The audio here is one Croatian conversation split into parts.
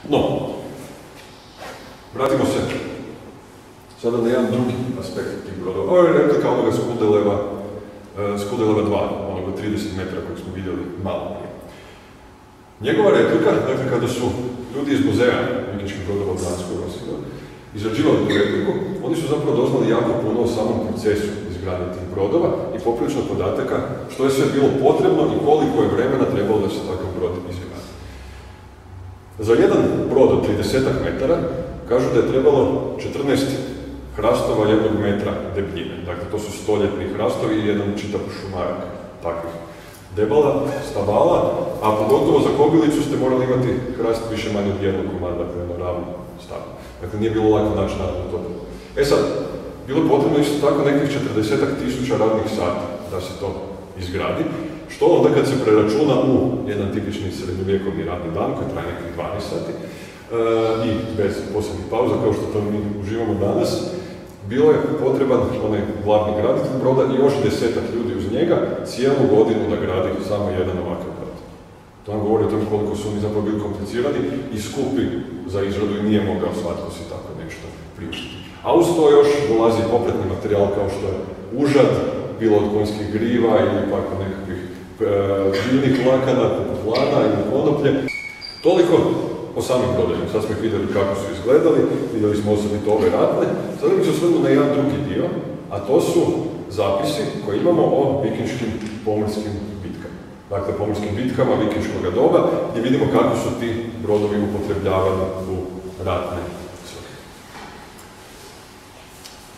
No, vratimo se sada na jedan drugi aspekt tih brodova. Ovo je replika onoga Skudeleva 2, onoga 30 metara kojeg smo vidjeli malo prije. Njegova replika, dakle kada su ljudi iz muzeja vikinških brodova u Danskoj izrađivali tu repliku, oni su zapravo doznali jako puno o samom procesu izgradnje tih brodova i poprilično podataka što je sve bilo potrebno i koliko je vremena trebalo da se takav brod izgradi. Za jedan brod od 30 metara kažu da je trebalo 14 hrastova 1 metra debljine. Dakle, to su stoljetni hrastovi i jedan čitav šumarak takvih debala, stabala, a pogotovo za kobilicu ste morali imati hrast više manje od jednog komada, dakle, jedno ravno stavno. Dakle, nije bilo lako naći na to. E sad, bilo je potrebno isto tako nekih 40.000 radnih sati da se to izgradi, što onda kad se preračuna u jedan tipični srednjovjekovni radni dan, koji traje nekih 12 sati, i bez posebnih pauza, kao što to mi uživamo danas, bilo je potreban onaj glavni graditelj broda i još 10 ljudi uz njega cijelu godinu da gradi samo jedan ovakav brod. To nam govori o tome koliko su oni zapravo bili komplicirani i skupi za izradu i nije mogao svatko si tako nešto priuštiti. A uz to još dolazi popretni materijal kao što je užad, bilo od konjskih griva ili pak nekakvih biljnih vlakana, poput lana ili konoplje. Toliko o samim brodovima. Sad smo ih vidjeli kako su izgledali, vidjeli smo osobito ove ratne. Sada bih se osvrnuo na jedan drugi dio, a to su zapisi koje imamo o vikinškim pomorskim bitkama. Dakle, pomorskim bitkama vikinškog doba, gdje vidimo kako su ti brodovi upotrebljavani u ratne svrhe.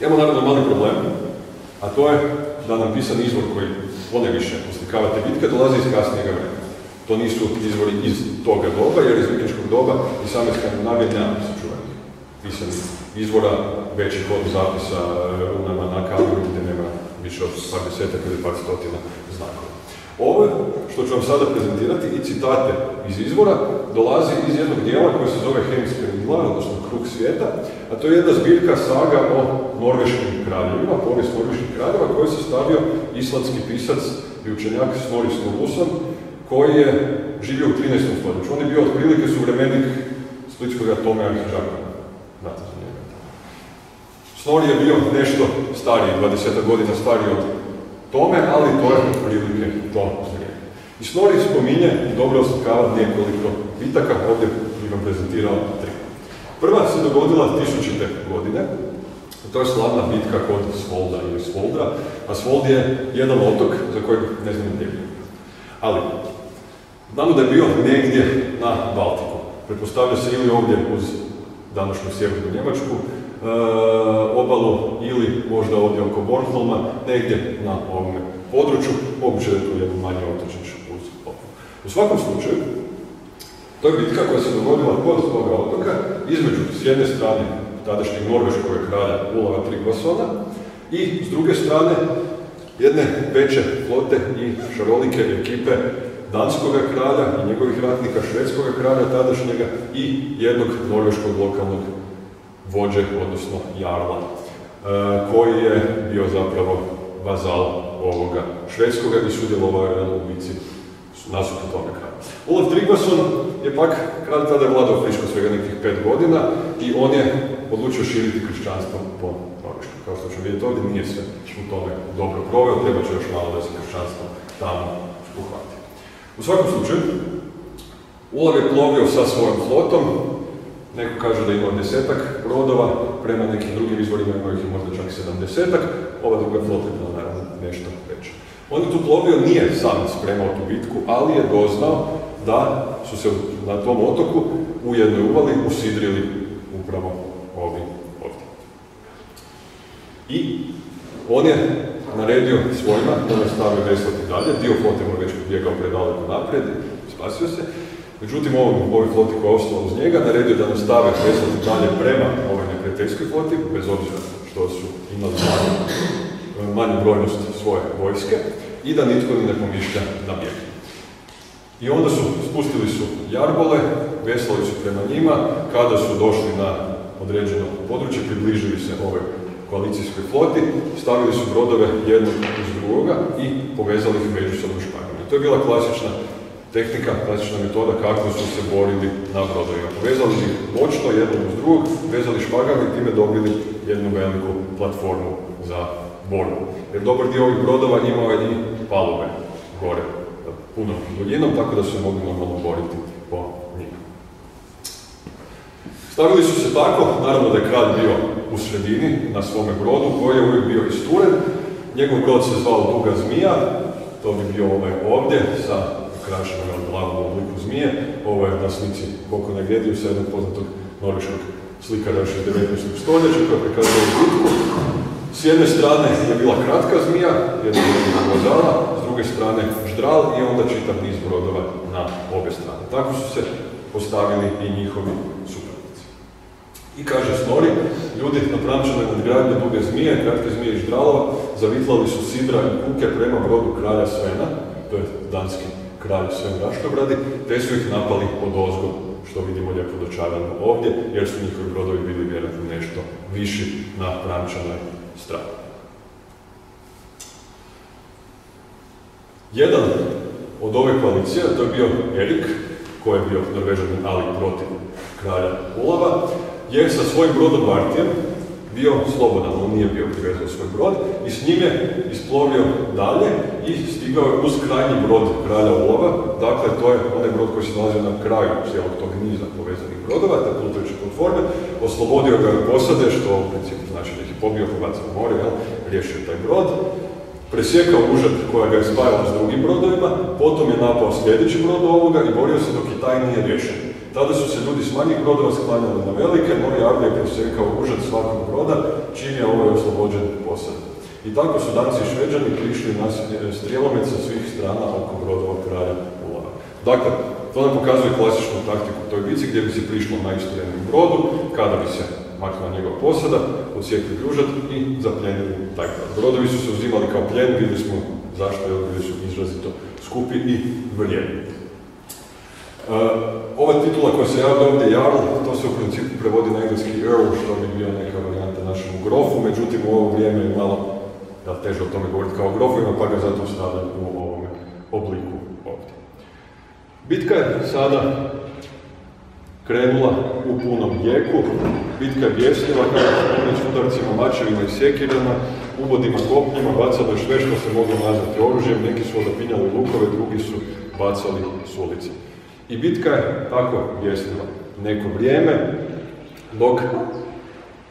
Imamo naravno mali problem, a to je da nam pisan izvor koji poneviše oslikava te bitke dolazi iz kasnijega vremena. To nisu izvori iz toga doba, jer iz vikinškog doba i same Skandinavije nema sačuvanih pisanih izvora, većih od zapisa runama na kamenu, gdje nema više od par desetak ili par stotina znakova. Ovo što ću vam sada prezentirati i citate iz izvora dolazi iz jednog dijela koje se zove Hemijska igla, odnosno Krug svijeta, a to je jedna zbirka saga o norveškim kraljevima, povijest norveških kraljeva, koju se stavio islandski pisac i učenjak Snorri Sturluson, koji je živio u 13. stoljeću. On je bio otprilike suvremenik splitskog Tome Arhiđakona. Znate za njega. Snorri je bio nešto stariji, 20 godina stariji od Tome, ali to je otprilike to vrijeme. I Snorri spominje i dobro oslikava nekoliko bitaka, ovdje bih vam prezentirao 3. Prva se dogodila 1000. godine, to je slavna bitka kod Svolda ili Svoldra, a Svold je jedan otok za kojeg ne znam gdje bio. Ali, znamo da je bio negdje na Baltiku. Pretpostavlja se ili ovdje uz današnju sjevernu Njemačku obalu ili možda ovdje oko Bornholma, negdje na ovom području, moguće da je tu jedno manje otočić uz obalu. U svakom slučaju, to je bitka koja se dogodila kod toga otoka, između s jedne strane tadašnjeg norveškog kralja Olava Tryggvasona i s druge strane jedne veće flote i šarolike ekipe danskog kralja i njegovih ratnika, švedskog kralja tadašnjega i jednog norveškog lokalnog vođe, odnosno jarla, koji je bio zapravo vazal ovoga švedskoga i sudjelovao je u bici nasuprot tome kralja. Olav Tryggvason je pak, kralj tada je vladao friško svega nekih 5 godina i on je odlučio širiti kršćanstvo po Norveškoj. Kao što ćemo vidjeti ovdje, nije se u tome dobro proveo, treba će još malo da se kršćanstvo tamo uhvati. U svakom slučaju, Olav je plovio sa svojom flotom, neko kaže da imao 10-ak brodova, prema nekim drugim izvorima imao ih možda čak 70-ak, ova druga flota je bila naravno nešto veća. On je tu plovio, nije sam spremao tu bitku, ali je doznao da su se na tom otoku u jednoj uvali usidrili upravo ovi ovdje. I on je naredio svojima da nastavio veslati dalje, dio flote mu već pobjegao predaleko naprijed, spasio se. Međutim, ovoj floti koja je ostala uz njega, naredio da nastave veslati dalje prema ovoj neprijateljskoj floti, bez obzira što su imali manju brojnost svoje vojske, i da nitko ne pomišlja na bijeg. I onda spustili su jarbole, veslali su prema njima, kada su došli na određeno područje, približili se ovoj koalicijskoj floti, stavili su brodove jednog uz drugoga i povezali ih međusobno špagama. To je bila klasična tehnika, klasična metoda kako su se borili na brodovima. Povezali ih bočno jednog uz drugog, vezali špagama i time dobili jednu veliku platformu za borbu. Jer dobar dio ovih brodova imao je i palube gore punom duljinom, tako da su se mogli normalno boriti po njima. Stavili su se tako, naravno da je kralj bio u sredini na svome brodu koji je uvijek bio isturen. Njegov brod se zvao Duga zmija, to bi bio ovaj ovdje sa ukrašenom glavom u obliku zmije. Ovo je na slici Håkona Grediusa, jednog poznatog norveškog slikara još iz 19. stoljeća koja prikazuje bitku. S jedne strane je bila kratka zmija, jedna glazala, s druge strane ždral i onda čitav niz brodova na obje strane. Tako su se postavili i njihovi suparnici. I kaže Snorri, ljudi na pramčanoj nadgradnji Duge zmije, kratke zmije i ždralova, zavitlali su sidra i kuke prema brodu kralja Svena, to je danski kralj Sven Raškobradi, te su ih napali odozgo, što vidimo lijepo dočarano ovdje, jer su njihovi brodovi bili vjerojatno nešto viši na pramčanoj strani. Jedan od ove koalicije, to je bio Erik, koji je bio Norvežanin, ali protiv kralja Olava, je sa svojim brodom Vartijem bio slobodan, on nije bio privezao svoj brod i s njim je isplovio dalje i stigao je uz krajnji brod kralja Olava, dakle to je onaj brod koji se nalazio na kraju cijelog tog niza povezanih brodova, te plutajuće platforme, oslobodio ga posade, što u principu znači da ih je pobio, pobacio u more, riješio taj brod, presjekao užad koja ga je spajala s drugim brodovima, potom je napao sljedeći brod ovoga i borio se dok i taj nije riješen. Tada su se ljudi s manjih brodova sklanjali na velike, no Jarl je presjekao užad svakog broda, čim je ovaj oslobođen posade. I tako su Danci i Šveđani prišli na strijelomet sa svih strana oko brodova kralja Olava. Dakle, to nam pokazuje klasičnu taktiku u toj bici gdje bi se prišlo na isturenom brodu, kada bi se maknula njegova posada, odsjekli užad i zapljenili taj brod. Brodovi su se uzimali kao plijen, vidjeli smo zašto, jer bili su izrazito skupi i vrijedni. Ova titula koja se javlja ovdje Jarl, to se u principu prevodi na engleski Earl, što bi bio neka varijanta našemu grofu, međutim u ovo vrijeme je malo teže o tome govoriti kao grofovima, pa ga zato stavljam u ovom obliku ovdje. Bitka je sada krenula u punom jeku, bitka je bijesnila kada s udarcima, mačevima i sekirama, ubodima kopnjima, bacalo je sve što se moglo nazvati oružjem, neki su odapinjali lukove, drugi su bacali s ulice. I bitka je tako bijesnila neko vrijeme, dok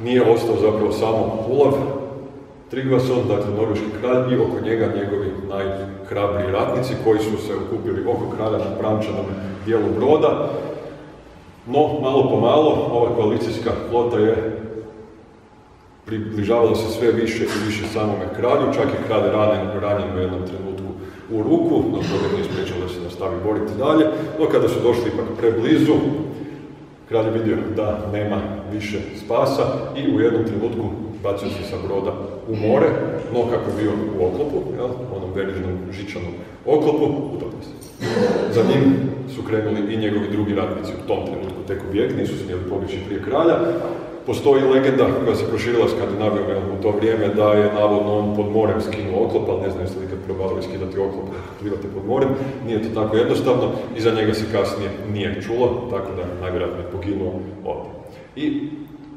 nije ostao zapravo samo Olav Tryggvason, dakle norveški kralj, i oko njega njegovi najhrabriji ratnici koji su se okupili oko kralja na pramčanom dijelu broda. No, malo po malo, ova koalicijska flota je približavala se sve više i više samome kralju, čak je kralj ranjen u jednom trenutku u ruku, no to nije spriječilo da se nastavi boriti dalje, no kada su došli ipak preblizu, kralj je vidio da nema više spasa i u jednom trenutku bacio se sa broda u more, no kako je bio u oklopu, onom verižnom žičanom oklopu, utopio se. Za njim su krenuli i njegovi drugi ratnici u tom trenutku tek u bijeg, nisu smjeli pobjeći prije kralja. Postoji legenda koja se proširila Skandinavijom u to vrijeme da je navodno on pod morem skinuo oklop, ali ne znam jeste li kad probali skidati oklop kad plivate pod morem, nije to tako jednostavno i za njega se kasnije nije čulo, tako da najvjerojatnije poginuo ovdje. I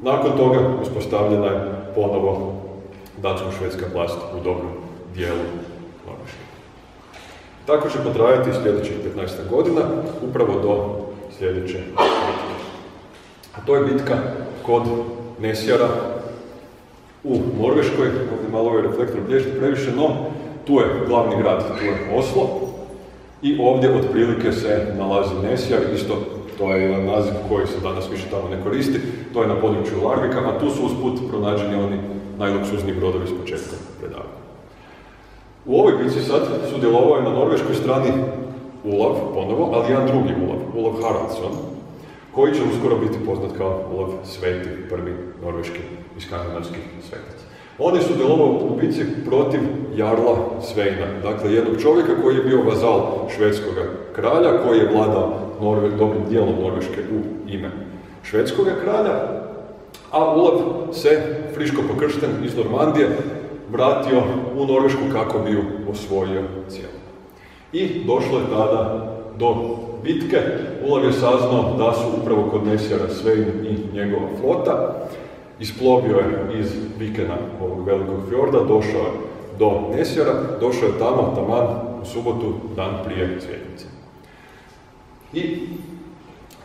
nakon toga uspostavljena je ponovo dansko-švedska vlast u dobrom dijelu Norveške. Tako će potrajati sljedećih 15 godina, upravo do sljedeće bitke. A to je bitka kod Nesjara u Norveškoj, ovdje malo ovaj reflektor blješti previše, no tu je glavni grad, tu je Oslo, i ovdje otprilike se nalazi Nesjar, isto to je jedan naziv koji se danas više tamo ne koristi, to je na području Larvika, a tu su usput pronađeni oni najluksuzniji brodovi s početka predavanja. U ovoj bitci sad sudjelovao je na norveškoj strani Olav, ponovo, ali jedan drugi Olav Haraldsson, koji će uskoro biti poznat kao Olav Sveti, prvi norveški i skandinavski svetac. On je sudjelovao u bitci protiv Jarla Sveina, dakle jednog čovjeka koji je bio vazal švedskog kralja, koji je vladao dobrim dijelom Norveške u ime švedskog kralja, a Olav se, friško pokršten iz Normandije, vratio u Norvešku kako bi ju osvojio cijelu. I došlo je tada do bitke Olav je saznao da su upravo kod Nesjara Svein i njegova flota. Isplovio je iz Vikena, ovog velikog fjorda, došao je do Nesjara, došao je tamo taman u subotu, dan prije Cvjetnice. I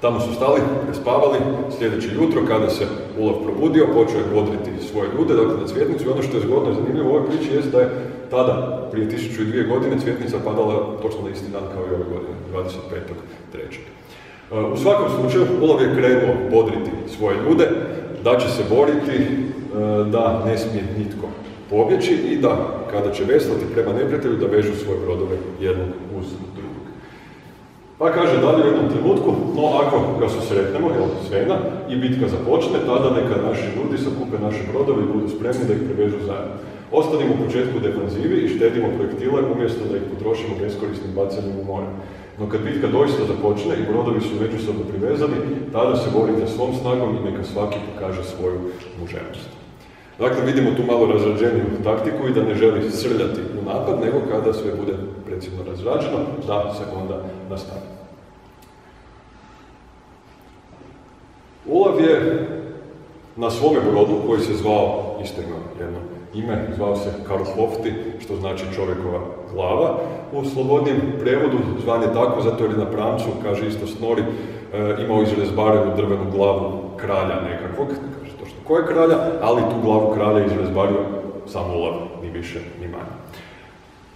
tamo su stali, prespavali, sljedeće jutro kada se Olav probudio, počeo je bodriti svoje ljude, dakle na Cvjetnicu. I ono što je zgodno i zanimljivo u ovoj priči jest da je tada, prije 1002 godine, Cvjetnica padala točno na isti dan kao i ove godine, 25.3. U svakom slučaju, Olav je krenuo bodriti svoje ljude, da će se boriti, da ne smije nitko pobjeći i da, kada će veslati prema neprijatelju, da vežu svoje brodove jednog uz drugog. Pa kaže dalje u jednom trenutku, no ako ga susretnemo, Sveina, i bitka započne, tada neka naši ljudi sakupe naše brodove i budu spremni da ih prevežu zajedno. Ostanimo u početku u defanzivi i štedimo projektile umjesto da ih potrošimo beskorisnim bacanjem u more. No kad bitka doista započne i brodovi su međusobno privezani, tada se borite svom snagom i neka svaki pokaže svoju muževnost. Dakle, vidimo tu malo razrađeniju taktiku i da ne želi srljati u napad, nego kada sve bude precizno razrađeno, da se onda nastavi. Olav je na svome brodu, koji se zvao, isto ima jedno ime, zvao se Karlhofti, što znači čovjekova glava. U slobodnijem prevodu zvan je tako, zato jer je na pramcu, kaže isto Snorri, imao izrezbarenu drvenu glavu kralja nekakvog, ne kaže točno koje kralja, ali tu glavu kralja izrezbario sam Olav, ni više ni manje.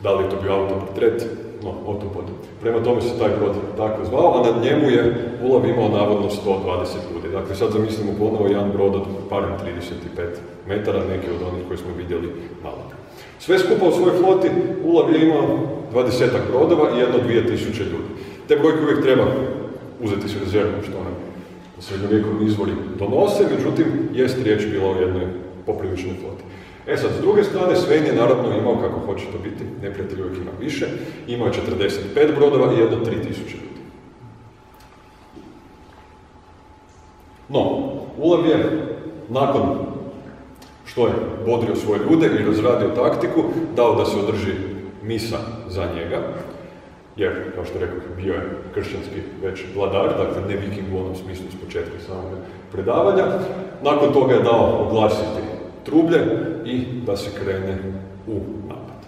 Da li je to bio autoportret? No, o tom potom. Prema tome se taj brod tako zvao, a nad njemu je Olav imao navodno 120 ljudi. Dakle, sad zamislimo ponovo jedan brod od parem 35 metara, neki od onih koji smo vidjeli malo. Sve skupa u svojoj floti Olav je imao 20-ak brodova i jedno 2000 ljudi. Te brojke uvijek treba uzeti s rezervom, što nam srednjovjekovni izvori donose, međutim, jest riječ bila o jednoj popriličnoj floti. E sad, s druge strane, Svein je naravno imao, kako hoće to biti, neprijatelj uvijek ima više, imao je 45 brodova i jedno 3000 ljudi. No, Olav je, nakon što je bodrio svoje ljude i razradio taktiku, dao da se održi misa za njega, jer, kao što rekao, bio je kršćanski već vladar, dakle ne viking u onom smislu s početka samog predavanja. Nakon toga je dao oglasiti trublje i da se krene u napad.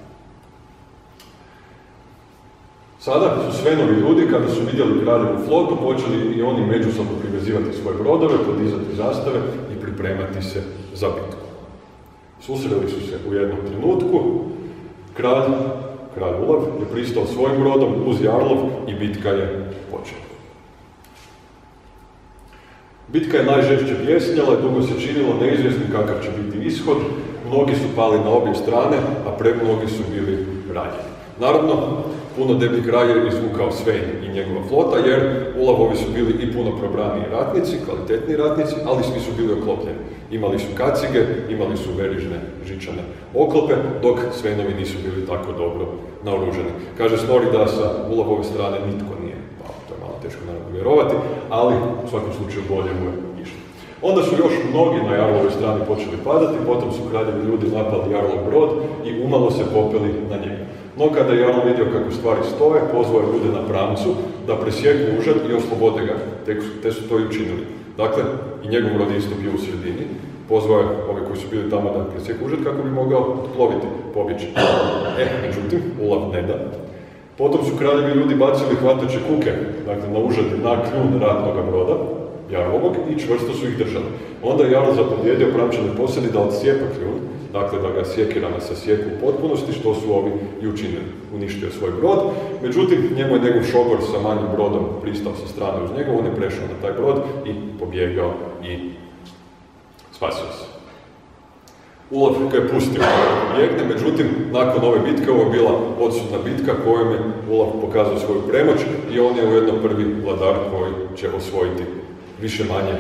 Sada su Sveinovi ljudi, kada su vidjeli kraljevu flotu, počeli i oni međusobno privezivati svoje brodove, podizati zastave i pripremati se za bitku. Susreli su se u jednom trenutku, kralj Olav je pristao svojim brodom uz Jarlov i bitka je počela. Bitka je najžešće bjesnjala, dugo se činilo neizvjesnim kakav će biti ishod, mnogi su pali na obje strane, a premnogi su bili ranjeni. Naravno, puno deblji kraj je izvukao Svein i njegova flota, jer Olavovi su bili i puno probraniji ratnici, kvalitetni ratnici, ali svi su bili oklopljeni. Imali su kacige, imali su verižne žičane oklope, dok Sveinovi nisu bili tako dobro naoruženi. Kaže Snorri da sa Olavove strane nitko nije pao, to je malo teško naravno vjerovati, ali u svakom slučaju bolje mu je išlo. Onda su još mnogi na Jarlovoj strani počeli padati, potom su kraljevi ljudi napali Jarlov brod i umalo se popeli na njega. No kada je Jarl vidio kako stvari stoje, pozvao je ljude na pramcu da presjeku užad i oslobode ga, te su to i učinili. Dakle, i njegov brod isto bio u sredini, pozvao je ove koji su bili tamo da presjeku užad kako bi mogao otploviti, pobjeći. Međutim, Olav ne da. Potom su kraljevi ljudi bacili hvatače kuke, dakle na užad, na kljun ratnog broda, Jarlovog, i čvrsto su ih držali. Onda je Jarl zapovjedio pramčanoj posadi da odsijepa kljun, dakle da ga sjekirama sasjeku u potpunosti, što su ovi i učinili. Uništio svoj brod, međutim njemu je njegov šogor sa manjim brodom pristao sa strane uz njega, on je prešao na taj brod i pobjegao i spasio se. Olav ga je pustio da pobjegne, međutim nakon ove bitke, ovo je bila odsutna bitka kojom je Olav pokazao svoju premoć i on je ujedno prvi vladar koji će osvojiti više manje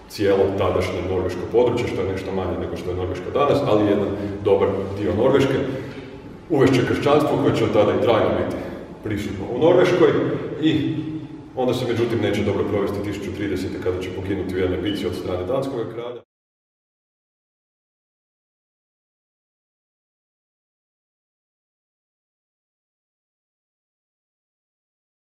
cijelo tadašnje norveško područje, što je nešto manje nego što je Norveška danas, ali jedan dobar dio Norveške. Uvešće kršćanstvo koje će od tada i trajno biti prisutno u Norveškoj i onda se međutim neće dobro provesti 1030. kada će poginuti u jednoj bitci od strane danskog kralja.